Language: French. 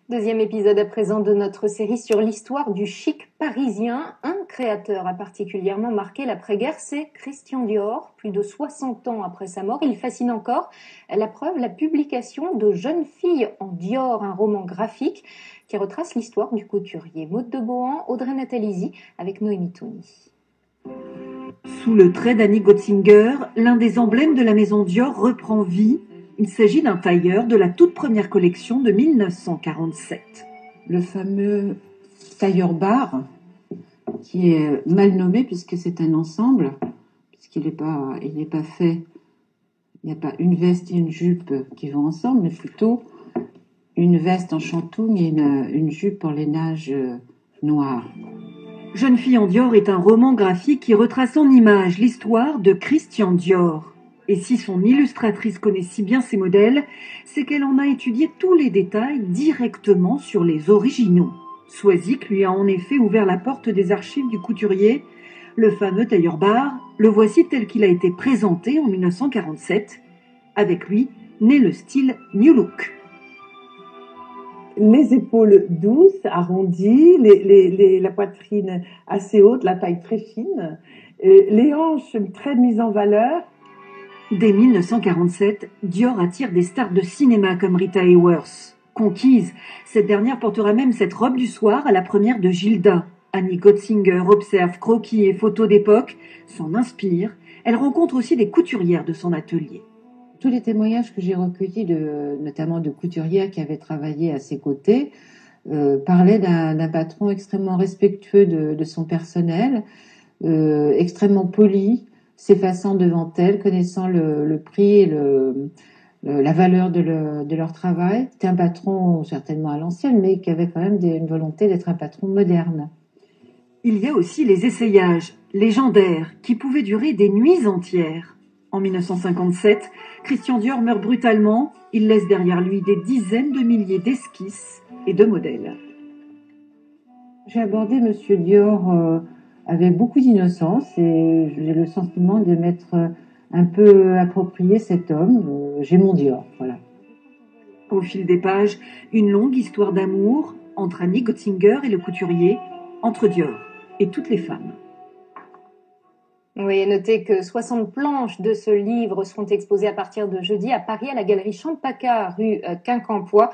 Deuxième épisode à présent de notre série sur l'histoire du chic parisien. Un créateur a particulièrement marqué l'après-guerre, c'est Christian Dior. Plus de 60 ans après sa mort, il fascine encore. La preuve, la publication de Jeune fille en Dior, un roman graphique qui retrace l'histoire du couturier. Maude de Bohan, Audrey Natalizzi avec Noémie Touni. Sous le trait d'Annie Gotzinger, l'un des emblèmes de la maison Dior reprend vie. Il s'agit d'un tailleur de la toute première collection de 1947. Le fameux tailleur bar, qui est mal nommé puisque c'est un ensemble, puisqu'il n'est pas fait, il n'y a pas une veste et une jupe qui vont ensemble, mais plutôt une veste en chantoung et une jupe en lainage noir. Jeune fille en Dior est un roman graphique qui retrace en images l'histoire de Christian Dior. Et si son illustratrice connaît si bien ses modèles, c'est qu'elle en a étudié tous les détails directement sur les originaux. Soisic lui a en effet ouvert la porte des archives du couturier. Le fameux tailleur bar, le voici tel qu'il a été présenté en 1947. Avec lui, naît le style New Look. Les épaules douces, arrondies, la poitrine assez haute, la taille très fine, les hanches très mises en valeur. Dès 1947, Dior attire des stars de cinéma comme Rita Hayworth. Conquise, cette dernière portera même cette robe du soir à la première de Gilda. Annie Gotzinger observe croquis et photos d'époque, s'en inspire. Elle rencontre aussi des couturières de son atelier. Tous les témoignages que j'ai recueillis, notamment de couturières qui avaient travaillé à ses côtés, parlaient d'un patron extrêmement respectueux de son personnel, extrêmement poli, s'effaçant devant elles, connaissant le prix et la valeur de leur travail. C'était un patron certainement à l'ancienne, mais qui avait quand même une volonté d'être un patron moderne. Il y a aussi les essayages, légendaires, qui pouvaient durer des nuits entières. En 1957, Christian Dior meurt brutalement. Il laisse derrière lui des dizaines de milliers d'esquisses et de modèles. J'ai abordé Monsieur Dior avec beaucoup d'innocence et j'ai le sentiment de m'être un peu approprié cet homme. J'ai mon Dior, voilà. Au fil des pages, une longue histoire d'amour entre Annie Gotzinger et le couturier, entre Dior et toutes les femmes. Oui, notez que 60 planches de ce livre seront exposées à partir de jeudi à Paris à la galerie Champachat, rue Quincampoix.